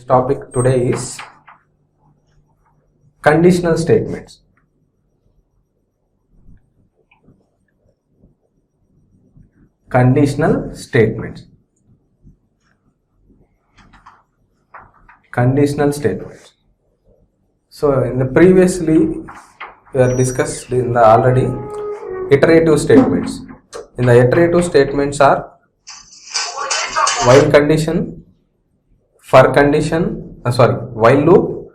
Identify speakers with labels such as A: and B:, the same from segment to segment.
A: Topic today is conditional statements. Conditional statements. Conditional statements. So in the previously we are discussed in the already iterative statements. In the iterative statements are while condition, for condition, while loop,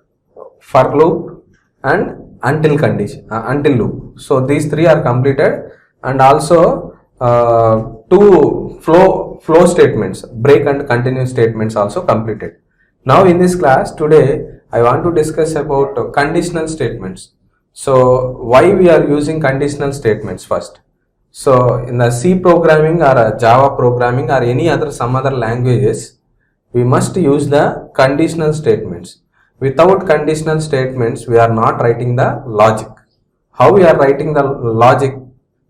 A: for loop, and until condition, until loop. So these three are completed, and also two flow statements, break and continue statements also completed. Now in this class today, I want to discuss about conditional statements. So why we are using conditional statements first? So in the C programming or Java programming or any other some other languages, we must use the conditional statements. Without conditional statements, we are not writing the logic. How we are writing the logic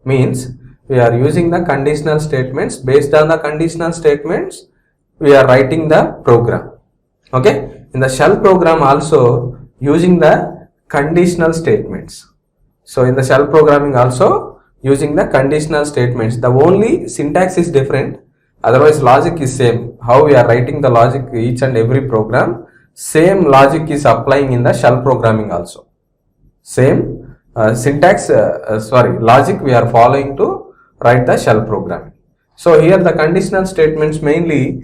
A: means we are using the conditional statements. Based on the conditional statements, we are writing the program. Okay. In the shell program also using the conditional statements. So in the shell programming also using the conditional statements. The only syntax is different. Otherwise logic is same. How we are writing the logic each and every program, same logic is applying in the shell programming also. Same logic we are following to write the shell programming. So here the conditional statements mainly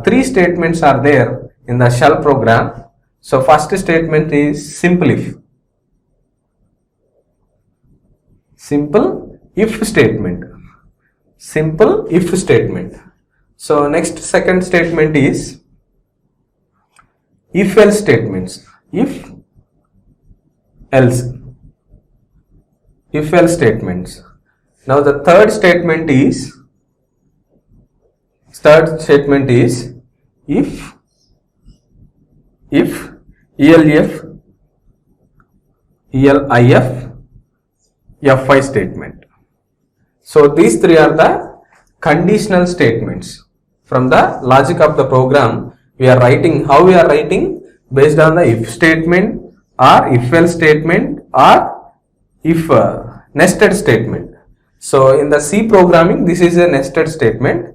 A: three statements are there in the shell program. So first statement is simple if. Simple if statement. Simple if statement. So next second statement is if else statements. If else statements. Now the third statement is if elif fi statement. So these three are the conditional statements. From the logic of the program, we are writing, how we are writing? Based on the if statement or if else statement or if nested statement. So in the C programming, this is a nested statement.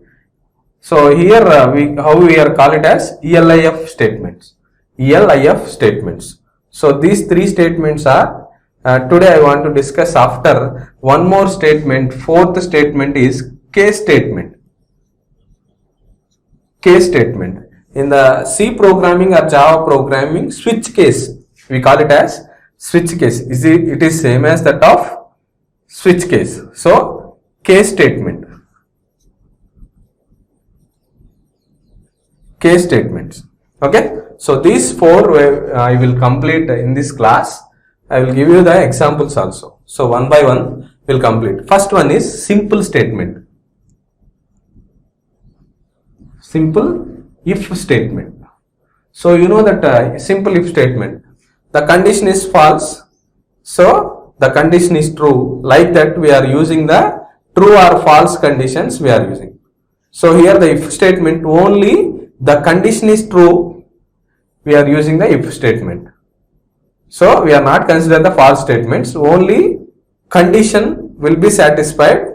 A: So here how we are call it as ELIF statements. ELIF statements. So these three statements are today I want to discuss after one more statement. Fourth statement is case statement. Case statement. In the C programming or Java programming, switch case, we call it as switch case. It is same as that of switch case. So case statement. Case statements. Okay. So these four I will complete in this class. I will give you the examples also. So one by one we will complete. First one is simple statement. Simple if statement. So you know that simple if statement, the condition is false, so the condition is true. Like that we are using the true or false conditions we are using. So here the if statement, only the condition is true, we are using the if statement. So we are not consider the false statements, only condition will be satisfied,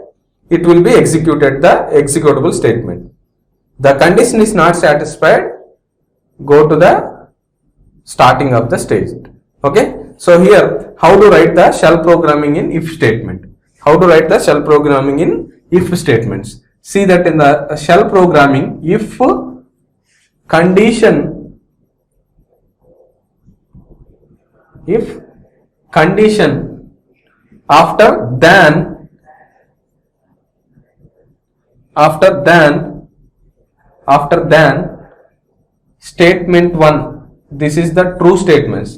A: it will be executed, the executable statement. The condition is not satisfied, go to the starting of the stage. Okay. So here how to write the shell programming in if statement. How to write the shell programming in if statements. See that in the shell programming, if condition after than statement 1, this is the true statements,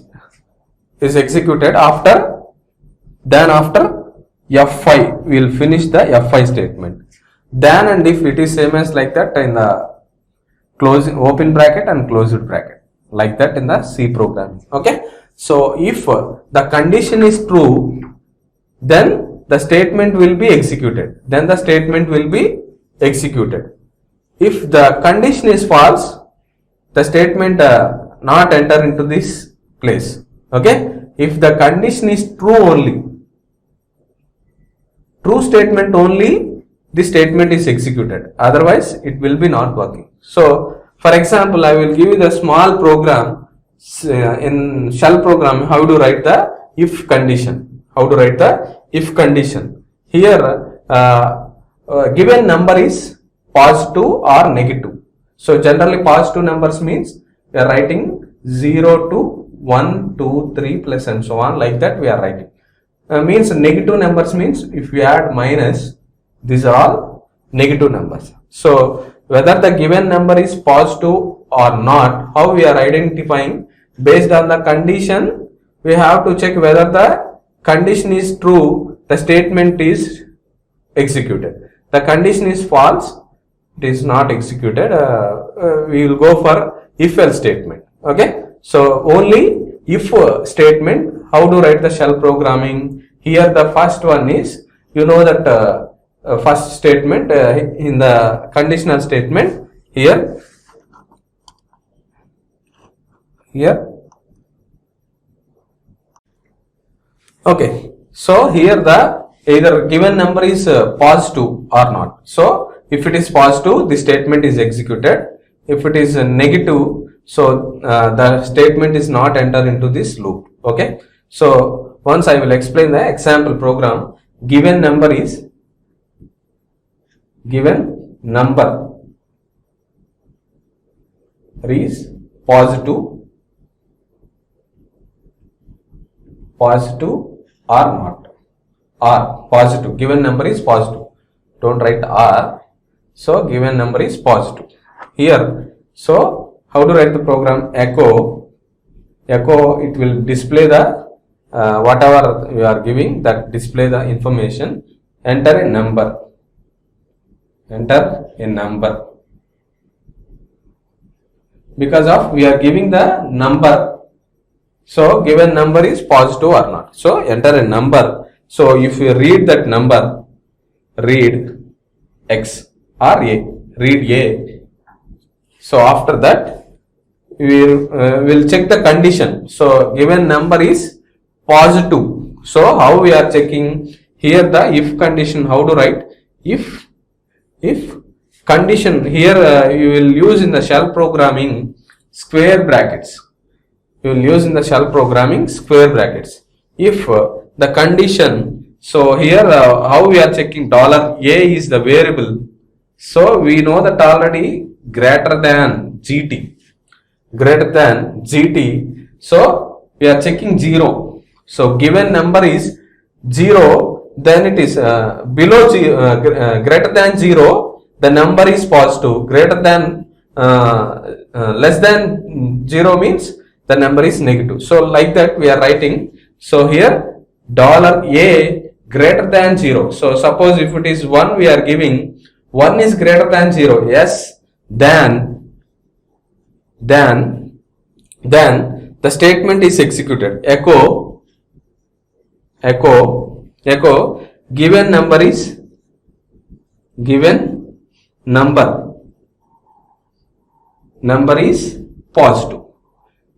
A: is executed after F5, we will finish the F5 statement. Then and if it is same as like that in the closing open bracket and closed bracket, like that in the C programming. Okay. So if the condition is true, then the statement will be executed. If the condition is false, the statement not enter into this place. Okay, if the condition is true only, true statement only, the statement is executed, otherwise it will be not working. So for example, I will give you the small program in shell program, how to write the if condition. How to write the if condition? Here given number is positive or negative. So generally positive numbers means we are writing 0 to 1, 2, 3 plus and so on, like that we are writing. Means negative numbers means if we add minus, these are all negative numbers. So whether the given number is positive or not, how we are identifying? Based on the condition, we have to check whether the condition is true, the statement is executed. The condition is false, it is not executed. We will go for if else statement. Okay, so only if statement. How to write the shell programming? Here the first one is, you know that first statement in the conditional statement, here okay, so here the either given number is positive or not. So if it is positive, the statement is executed. If it is negative, so the statement is not entered into this loop. Okay, so once I will explain the example program. Given number is positive or not, or positive. Given number is positive, don't write or. So given number is positive here. So how to write the program? Echo, it will display the whatever you are giving, that display the information. Enter a number, because of we are giving the number. So given number is positive or not, so enter a number. So if you read that number, read X or A, read A. So after that we will check the condition. So given number is positive. So how we are checking? Here the if condition. How to write? If condition, here you will use in the shell programming square brackets. You will use in the shell programming square brackets. If the condition, so here how we are checking? $a is the variable. So we know that already greater than GT. So we are checking 0. So given number is 0, then it is below greater than 0, the number is positive. Greater than less than 0 means the number is negative. So like that we are writing. So here $a greater than 0. So suppose if it is 1, we are giving 1 is greater than 0. Yes, then the statement is executed. Echo given number is positive.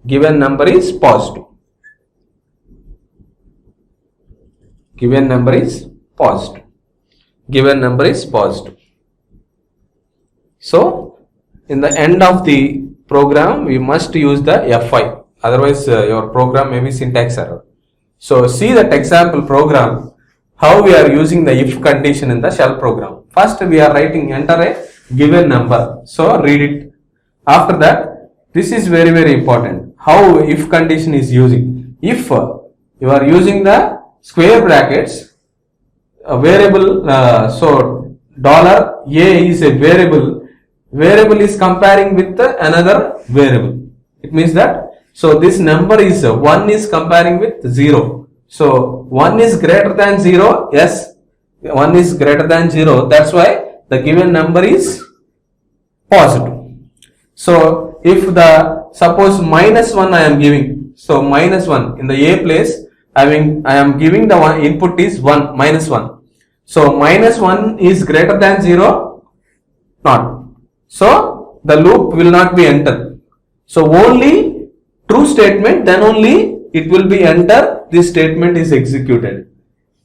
A: Given number is positive. Given number is positive. Given number is positive. So in the end of the program we must use the F5, otherwise your program may be syntax error. So see that example program, how we are using the if condition in the shell program. First we are writing enter a given number. So read it. After that, this is very important. How if condition is using? If you are using the square brackets, a variable, so $a is a variable. Variable is comparing with another variable. It means that, so this number is 1 is comparing with 0. So 1 is greater than 0. Yes, 1 is greater than 0. That's why the given number is positive. So if the suppose -1 I am giving, so -1 in the A place, I am giving the one input is -1. So -1 is greater than 0, not. So the loop will not be entered. So only true statement, then only it will be enter, this statement is executed.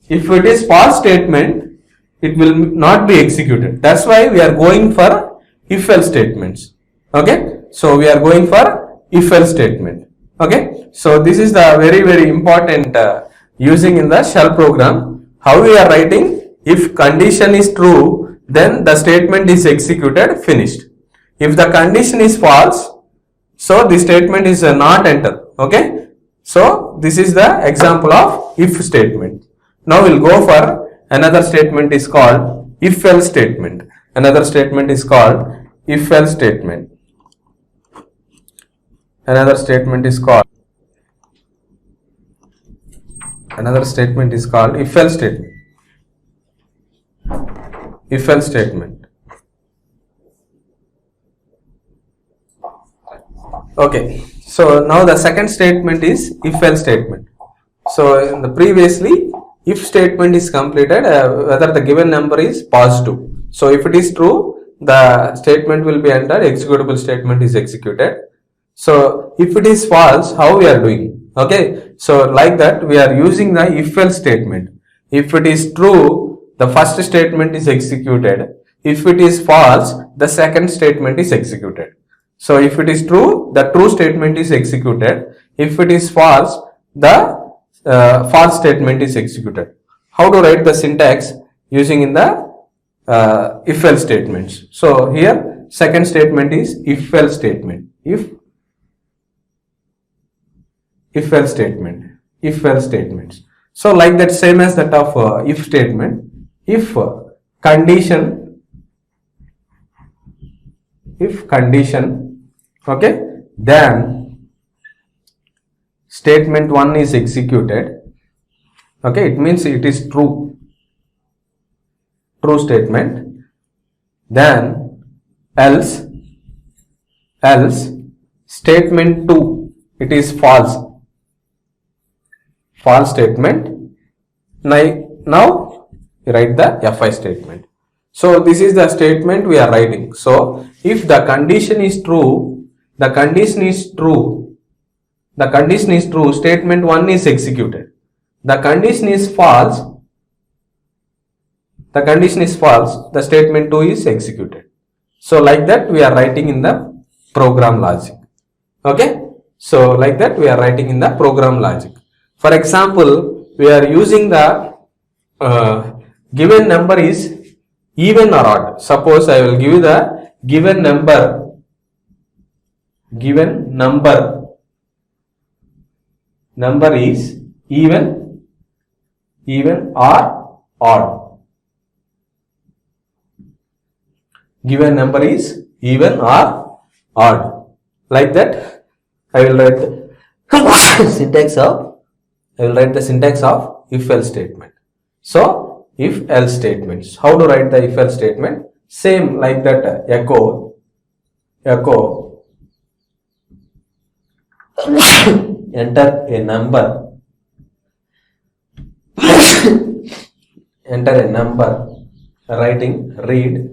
A: If it is false statement, it will not be executed. That's why we are going for if-else statements. Okay, so we are going for if-else statement. Okay, so this is the very important using in the shell program. How we are writing? If condition is true, then the statement is executed, finished. If the condition is false, so the statement is not entered. Okay, so this is the example of if statement. Now we'll go for another statement is called if-else statement. Another statement is called if-else statement. Another statement is called if-else statement. If-else statement. Okay, so now the second statement is if-else statement. So in the previously, if statement is completed, whether the given number is positive. So if it is true, the statement will be entered, executable statement is executed. So if it is false, how we are doing? Okay, so like that we are using the if-else statement. If it is true, the first statement is executed. If it is false, the second statement is executed. So if it is true, the true statement is executed. If it is false, the false statement is executed. How to write the syntax using in the if-else statements? So here second statement is if-else statement. If-else statement. If-else statements. So like that, same as that of if statement. If condition, okay, then statement 1 is executed. Okay, it means it is true statement. Then else statement 2, it is false statement. Now write the fi statement. So this is the statement we are writing. So if the condition is true, statement 1 is executed. The condition is false, the statement 2 is executed. So like that we are writing in the program logic. Okay, so like that we are writing in the program logic. For example, we are using the given number is even or odd. Suppose I will give you the given number is even or odd. Given number is even or odd. Like that, I will write the syntax of if-else statement. So if-else statements. How to write the if-else statement? Same like that. Echo enter a number. Enter a number. Writing read.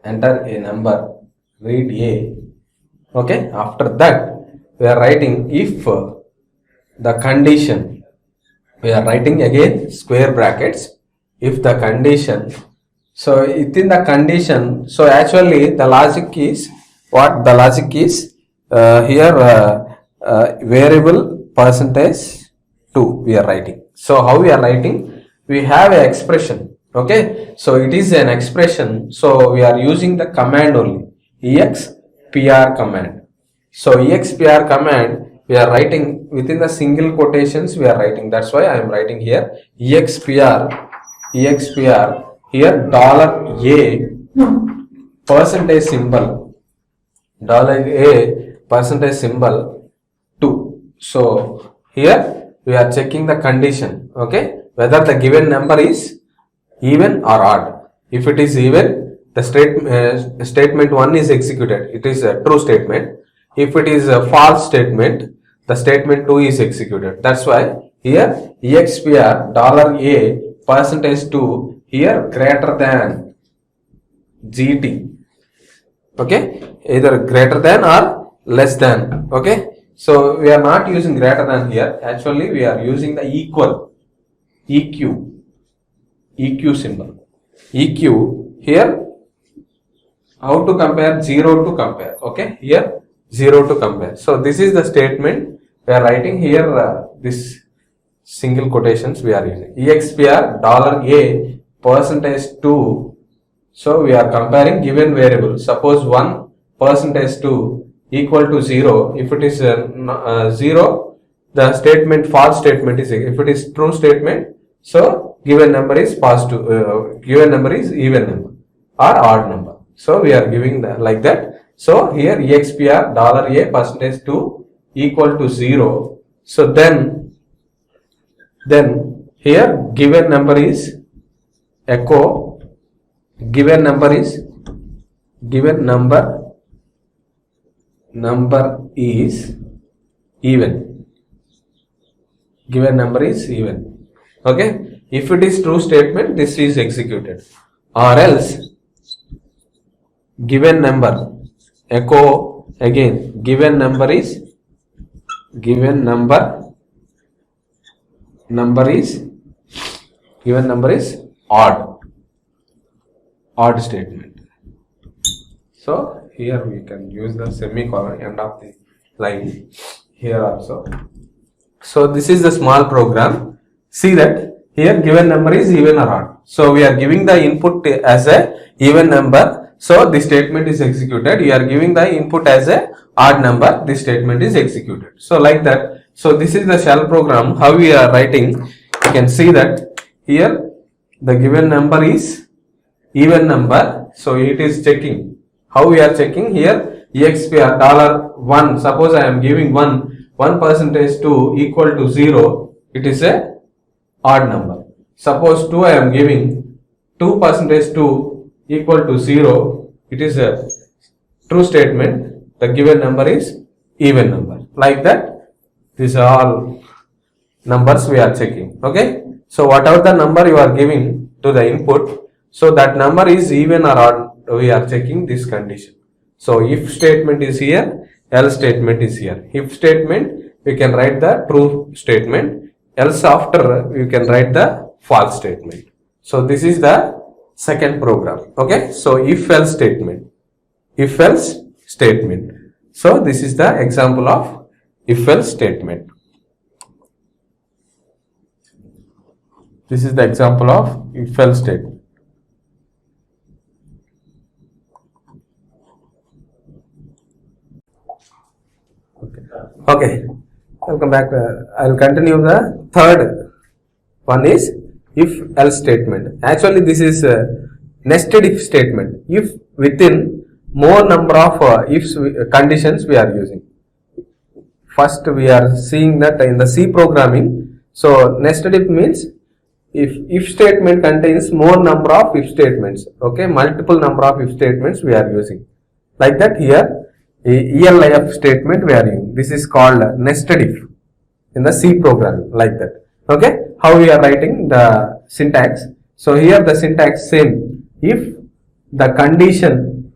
A: Enter a number. Read a. Okay. After that, we are writing if the condition. We are writing again square brackets. If the condition. So within the condition. So actually the logic is what? The logic is here variable percentage 2 we are writing. So how we are writing? We have an expression. Okay, so it is an expression. So we are using the command only, expr command. So expr command we are writing within the single quotations we are writing. That's why I am writing here expr here $a percentage symbol $a% 2. So here we are checking the condition. Okay, whether the given number is even or odd. If it is even, the statement 1 is executed. It is a true statement. If it is a false statement, the statement 2 is executed. That's why here expr $a percentage 2 here greater than gt. Okay, either greater than or less than. Okay, so we are not using greater than here. Actually, we are using the equal, EQ symbol. EQ here. How to compare? 0 to compare. Okay, here 0 to compare. So this is the statement we are writing here. This single quotations we are using. EXPR $A percentage 2. So we are comparing given variable. Suppose 1 percentage 2 equal to 0. If it is 0, the statement false statement is. If it is true statement, so given number is positive. Given number is even number or odd number. So we are giving that like that. So here EXPR $A percentage 2 equal to 0. So then here given number is echo, given number is even, given number is even. Okay, if it is true statement, this is executed, or else given number, echo again, given number is odd statement. So here we can use the semicolon end of the line here also. So this is the small program. See that here given number is even or odd. So we are giving the input as a even number. So this statement is executed. You are giving the input as a odd number. This statement is executed. So like that. So this is the shell program. How we are writing? You can see that here the given number is even number. So it is checking. How we are checking here? EXPR $1. Suppose I am giving 1 percentage 2 equal to 0. It is a odd number. Suppose 2 I am giving 2 percentage 2 equal to 0, it is a true statement. The given number is even number. Like that, these are all numbers we are checking. Okay, so whatever the number you are giving to the input, so that number is even or odd, we are checking this condition. So if statement is here, else statement is here. If statement, we can write the true statement, else after you can write the false statement. So this is the second program. Okay, so if else statement, so this is the example of if else statement. This is the example of if else statement. Okay, welcome back. I will continue the third one is if else statement. Actually this is nested if statement. If within more number of ifs conditions we are using. First we are seeing that in the C programming. So nested if means if statement contains more number of if statements. Okay, multiple number of if statements we are using. Like that here ELIF statement we are using. This is called nested if in the C programming, like that. Okay, how we are writing the syntax? So here the syntax same. If the condition,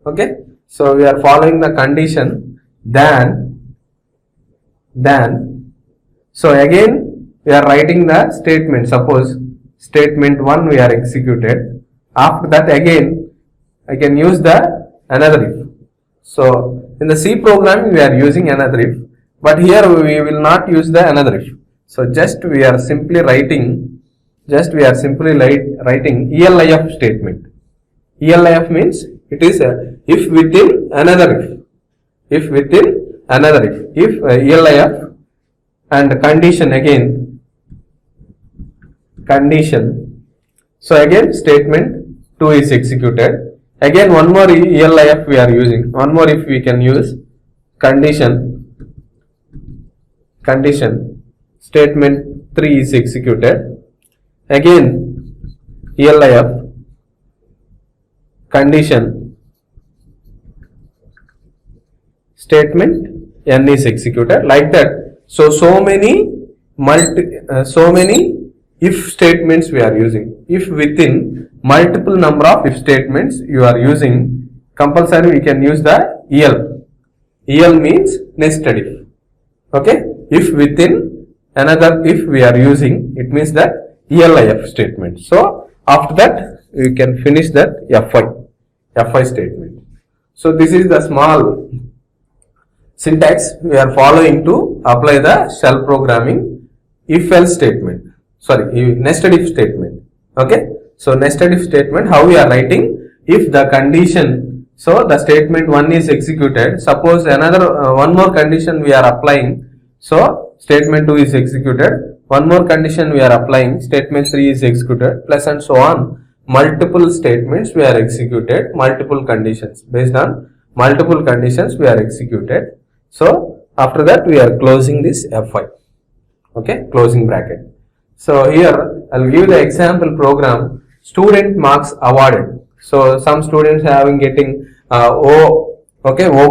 A: okay, so we are following the condition, then so again we are writing the statement. Suppose statement 1 we are executed. After that again I can use the another if. So in the C program we are using another if, but here we will not use the another if. So just we are simply writing ELIF statement. ELIF means it is if within another if. If within another if ELIF and condition again condition. So again statement 2 is executed. Again one more ELIF we are using. One more if we can use condition statement 3 is executed. Again ELIF condition statement n is executed, like that. So many if statements we are using. If within multiple number of if statements you are using, compulsory we can use the EL. EL means nested if. Okay, if within another if we are using, it means that ELIF statement. So after that we can finish that FI statement. So this is the small syntax we are following to apply the shell programming if else statement, sorry, nested if statement. Okay, so nested if statement, how we are writing, if the condition, so the statement 1 is executed, suppose another one more condition we are applying, so statement 2 is executed, one more condition we are applying, statement 3 is executed, plus and so on. Multiple statements we are executed, multiple conditions, based on multiple conditions we are executed. So after that we are closing this FI. Okay, closing bracket. So here I'll give the example program, student marks awarded. So some students having getting O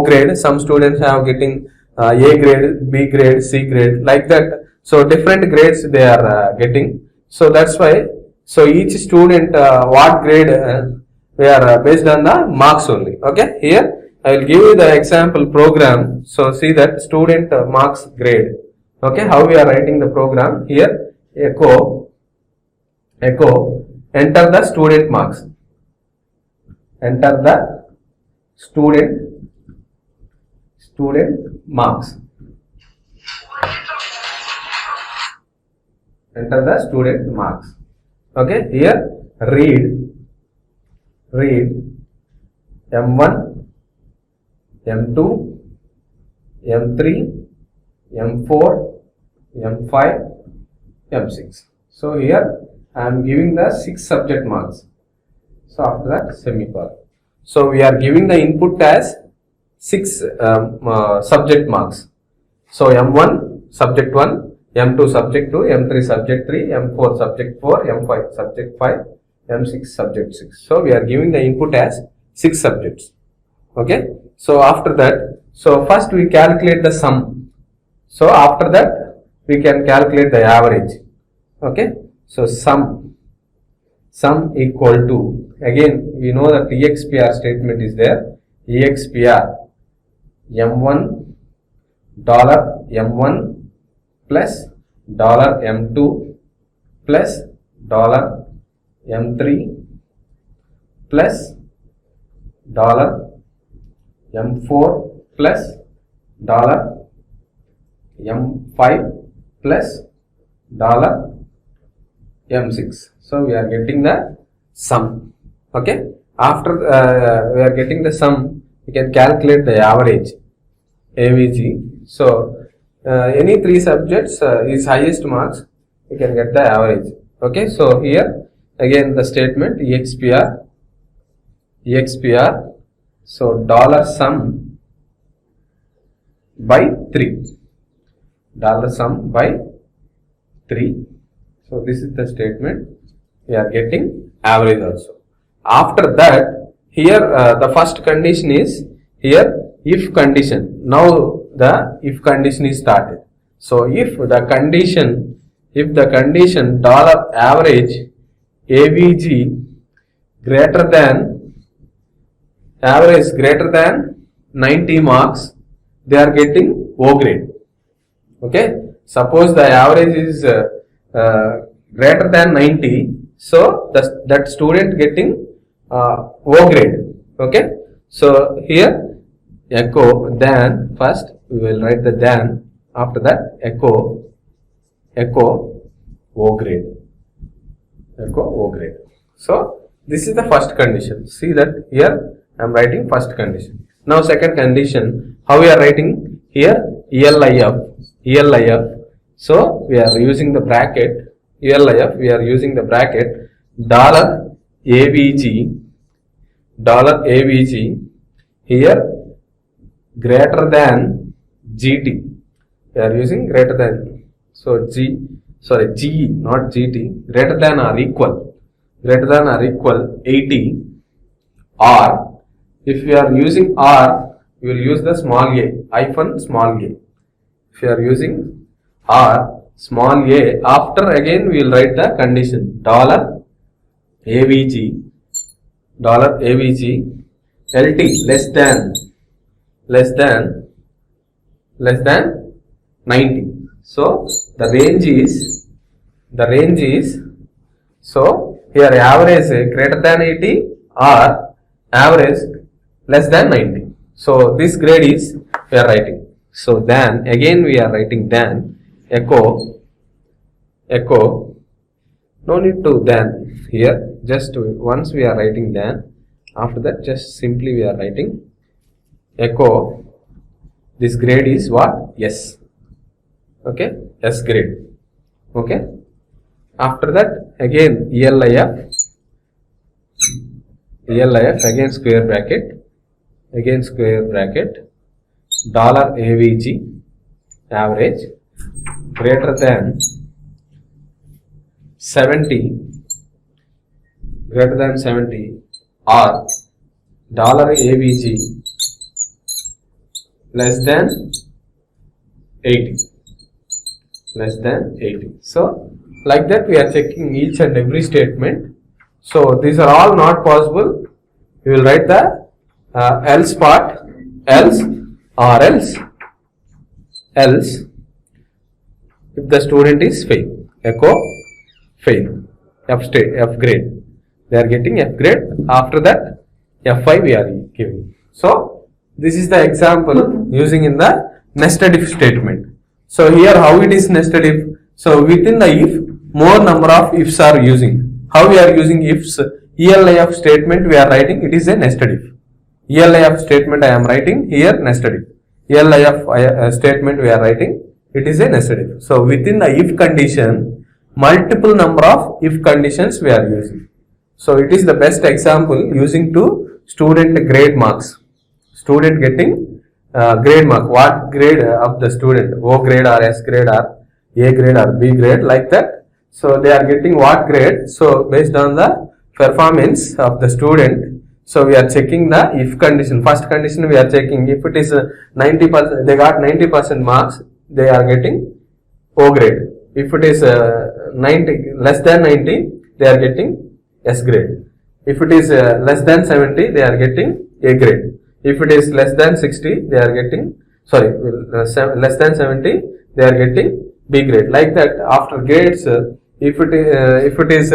A: grade, some students have getting A grade, B grade, C grade, like that. So different grades they are getting. So that's why, so each student what grade we are based on the marks only. Okay, here I will give you the example program. So see that student marks grade. Okay, how we are writing the program here, echo enter the student marks, enter the student marks, enter the student marks. Okay, here read M1, M2, M3, M4, M5, M6. So here I am giving the 6 subject marks. So after that semicolon. So we are giving the input as 6 subject marks. So M1 subject 1, M2 subject 2, M3 subject 3, M4 subject 4, M5 subject 5, M6 subject 6. So we are giving the input as 6 subjects. Okay. So after that, so first we calculate the sum. So after that we can calculate the average. Okay. So sum equal to, again we know that EXPR statement is there. EXPR M1 $M1 plus $M2 plus $M3 plus $M4 plus $M5 plus $M6. So we are getting the sum. Okay. After we are getting the sum, we can calculate the average AVG. So any 3 subjects is highest marks, we can get the average. Okay. So here again the statement EXPR. So $sum by 3. $sum by 3. So this is the statement. We are getting average also. After that, here the first condition is here if condition. Now the if condition is started. So if the condition $average AVG greater than 90 marks, they are getting O grade. Okay. Suppose the average is greater than 90, so that student getting O grade. Okay. So here echo then, first we will write the then, after that echo O grade. So this is the first condition. See that here I am writing first condition. Now second condition, how we are writing here? ELIF. So we are using the bracket ELIF. We are using the bracket $AVG here greater than GT. We are using greater than. So GE, not GT. Greater than or equal 80, or if you are using R, you will use the small a, hyphen small a. If you are using R, small a, after again we will write the condition dollar avg lt less than 90. So the range is so here average greater than 80 or average less than 90. So this grade is we are writing. So then again we are writing then echo, no need to then here, just once we are writing then, after that just simply we are writing echo, this grade is what? S. Okay, S grade. Okay, after that again ELIF again square bracket dollar avg average greater than 70 or dollar avg less than 80. So like that we are checking each and every statement. So these are all not possible, we will write the else part, else if the student is fail, echo fail, F grade, they are getting F grade, after that F5 we are giving. So this is the example using in the nested if statement. So here how it is nested if, so within the if more number of ifs are using. How we are using ifs? ELIF statement we are writing, it is a nested if. ELIF statement I am writing here nested if. ELIF statement we are writing, it is a nested if. So within the if condition, multiple number of if conditions we are using. So it is the best example using to student grade marks. Student getting grade mark, what grade of the student, O grade or S grade or A grade or B grade, like that. So they are getting what grade. So based on the performance of the student, so we are checking the if condition. First condition we are checking, if it is 90%, they got 90% marks, they are getting O grade. If it is 90 less than 90, they are getting S grade. If it is less than 70, they are getting A grade. If it is less than 60, they are getting, less than 70, they are getting B grade. Like that, after grades, if it is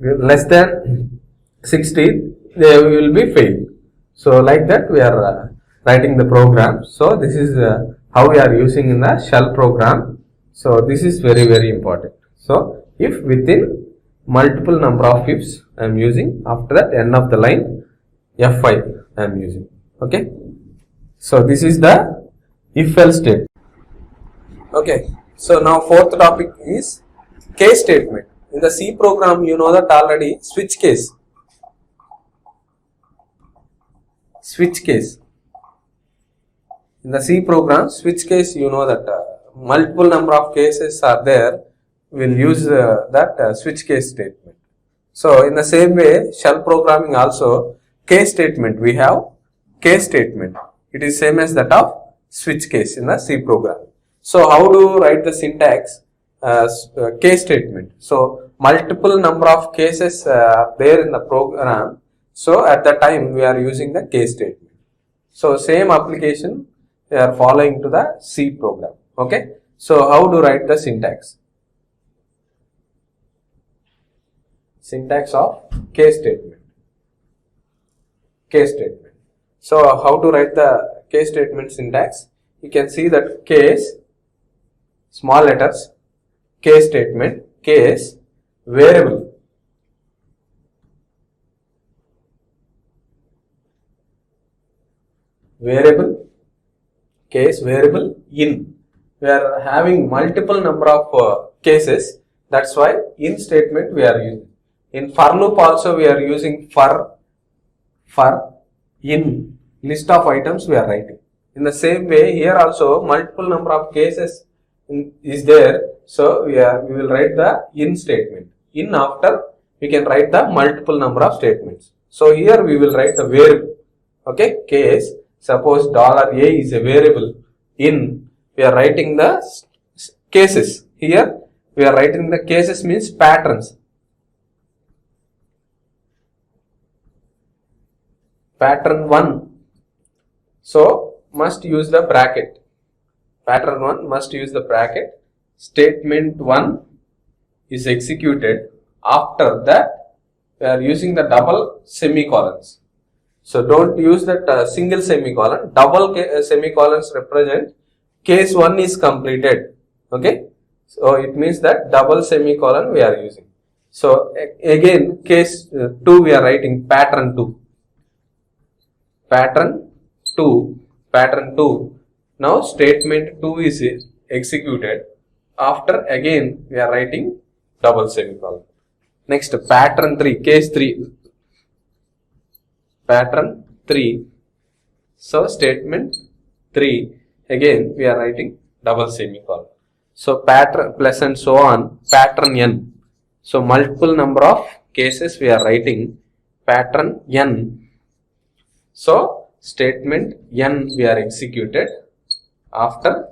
A: less than 60, they will be failed. So like that, we are writing the program. So this is how we are using in the shell program. So this is very, very important. So if within multiple number of ifs I am using, after that end of the line F5 I am using. Okay, so this is the if else state. Okay, so now fourth topic is case statement. In the C program, you know that already, switch case. In the C program, switch case, you know that multiple number of cases are there, we'll use that switch case statement. So in the same way, shell programming also, case statement, we have case statement. It is same as that of switch case in the C program. So how do you write the syntax? Case statement. So multiple number of cases there in the program. So at the time we are using the case statement. So same application we are following to the C program. Okay. So how to write the syntax? Syntax of case statement. So how to write the case statement syntax? You can see that case, small letters, case statement, case, variable. Case, variable, in. We are having multiple number of cases. That's why in statement we are using. In for loop also we are using for, in list of items we are writing. In the same way here also multiple number of cases is there. So we will write the in statement. In after we can write the multiple number of statements. So here we will write the variable. Okay, case. Suppose $a is a variable. In we are writing the cases Here we are writing the cases means patterns. Pattern 1. So must use the bracket. Pattern 1 must use the bracket. Statement 1 is executed. After that, we are using the double semicolons. So don't use that single semicolon. Double semicolons represent case 1 is completed. Okay. So it means that double semicolon we are using. So again, case 2 we are writing pattern 2. Pattern 2. Pattern 2. Now statement 2 is executed. After again we are writing double semicolon. Next pattern 3. Case 3. Pattern 3. So statement 3. Again we are writing double semicolon. So pattern plus and so on. Pattern n. So multiple number of cases we are writing pattern n. So statement n we are executed after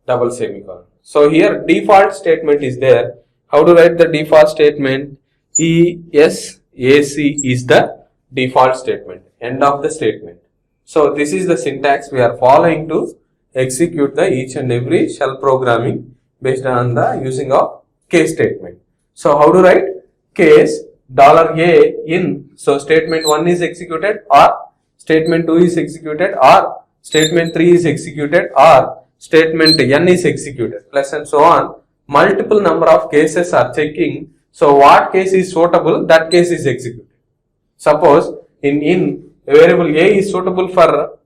A: double semicolon. So here default statement is there. How to write the default statement? ESAC is the default statement. End of the statement. So this is the syntax we are following to execute the each and every shell programming based on the using of case statement. So how to write? Case $a in. So statement 1 is executed, or statement 2 is executed, or statement 3 is executed, or statement n is executed, plus and so on. Multiple number of cases are checking. So what case is suitable, that case is executed. Suppose in variable a is suitable for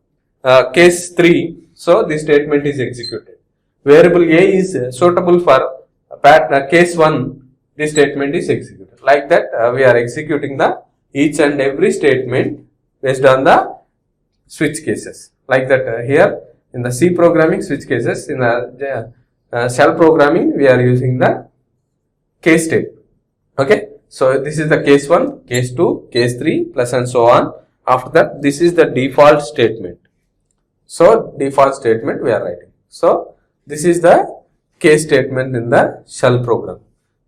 A: case 3, so this statement is executed. Variable a is suitable for case 1, this statement is executed. Like that we are executing the each and every statement based on the switch cases. Like that here in the C programming switch cases, in the shell programming we are using the case statement. Okay. So this is the case 1, case 2, case 3, plus and so on. After that, this is the default statement. So default statement we are writing. So this is the case statement in the shell program.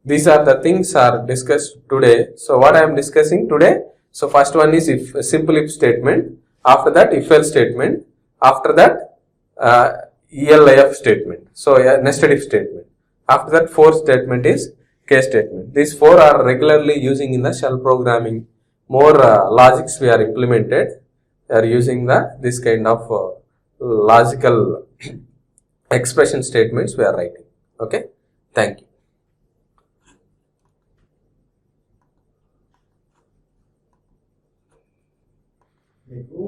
A: These are the things are discussed today. So what I am discussing today? So first one is if simple if statement. After that if else statement. After that ELIF statement. So nested if statement. After that fourth statement is case statement. These four are regularly using in the shell programming. More logics we are implemented. We are using this kind of logical expression statements we are writing. Okay. Thank you.
B: మీకు